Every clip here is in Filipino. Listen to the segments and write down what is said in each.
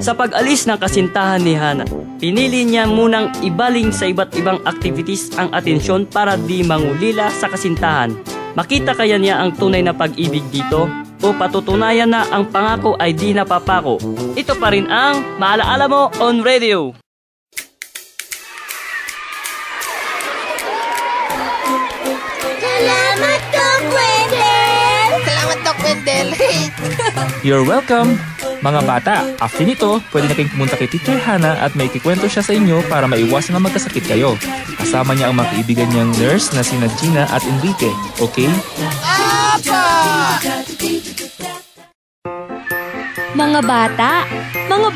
Sa pag-alis ng kasintahan ni Hana, pinili niya munang ibaling sa iba't ibang activities ang atensyon para di mangulila sa kasintahan. Makita kaya niya ang tunay na pag-ibig dito? O patutunayan na ang pangako ay di napapako? Ito pa rin ang Maalaala Mo on Radio. Salamat, Doc Wendell! Salamat, Doc Wendell! You're welcome! Mga bata, after nito, pwede na kayong pumunta kay Teacher Hana at may kikwento siya sa inyo para maiwasan na magkasakit kayo. Kasama niya ang mga kaibigan niyang nurse na sina Gina at Enrique, okay? Apa! Mga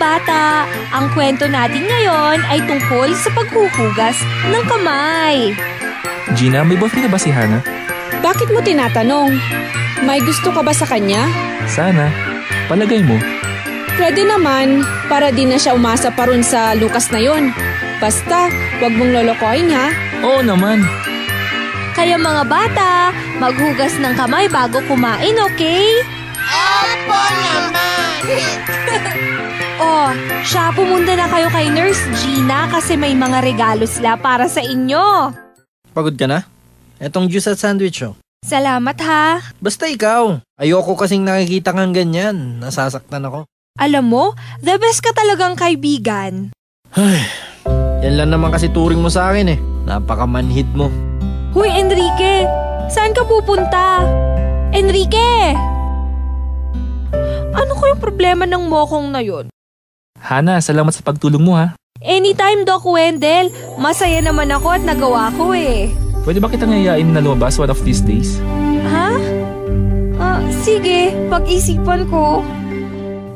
bata, ang kwento natin ngayon ay tungkol sa paghuhugas ng kamay. Gina, may boyfriend na ba si Hana? Bakit mo tinatanong? May gusto ka ba sa kanya? Sana. Palagay mo. Pwede naman, para di na siya umasa pa rin sa Lucas na yon. Basta, wag mong lolokohin ha. Oo naman. Kaya mga bata, maghugas ng kamay bago kumain, okay? Opo naman! Oh, siya, pumunta na kayo kay Nurse Gina kasi may mga regalo sila para sa inyo. Pagod ka na? Etong juice at sandwich oh. Salamat ha. Basta ikaw, ayoko kasing nakikita kang ganyan. Nasasaktan ako. Alam mo, the best ka talagang kaibigan. Ay, yan lang naman kasi turing mo sa akin eh. Napakamanhid mo. Huy, Enrique! Saan ka pupunta? Enrique! Ano ko yung problema ng mokong na yun? Hana, salamat sa pagtulong mo ha. Anytime, Doc Wendell. Masaya naman ako at nagawa ko eh. Pwede ba kitang yayain na lumabas one of these days? Ha? Sige, pag-isipan ko.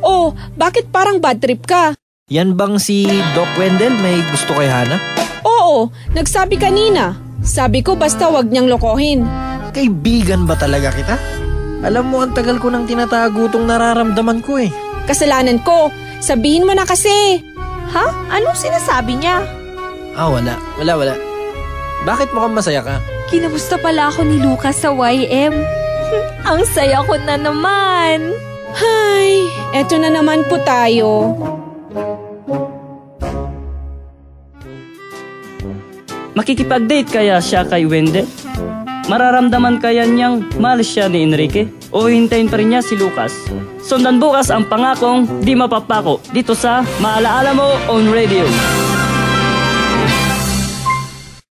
Oh, bakit parang bad trip ka? Yan bang si Doc Wendell may gusto kay Hana? Oo, nagsabi kanina. Sabi ko basta wag niyang lokohin. Kaibigan ba talaga kita? Alam mo, ang tagal ko nang tinatago tong nararamdaman ko eh. Kasalanan ko. Sabihin mo na kasi. Ha? Anong sinasabi niya? Wala. Bakit mukhang masaya ka? Kinamusta pala ako ni Lucas sa YM. Ang saya ko na naman. Hay, eto na naman po tayo. Makikipag-date kaya siya kay Wendell? Mararamdaman kaya niyang mahal siya ni Enrique? O hintayin pa rin niya si Lucas? Sundan bukas ang pangakong di mapapako dito sa Maalaala Mo on Radio.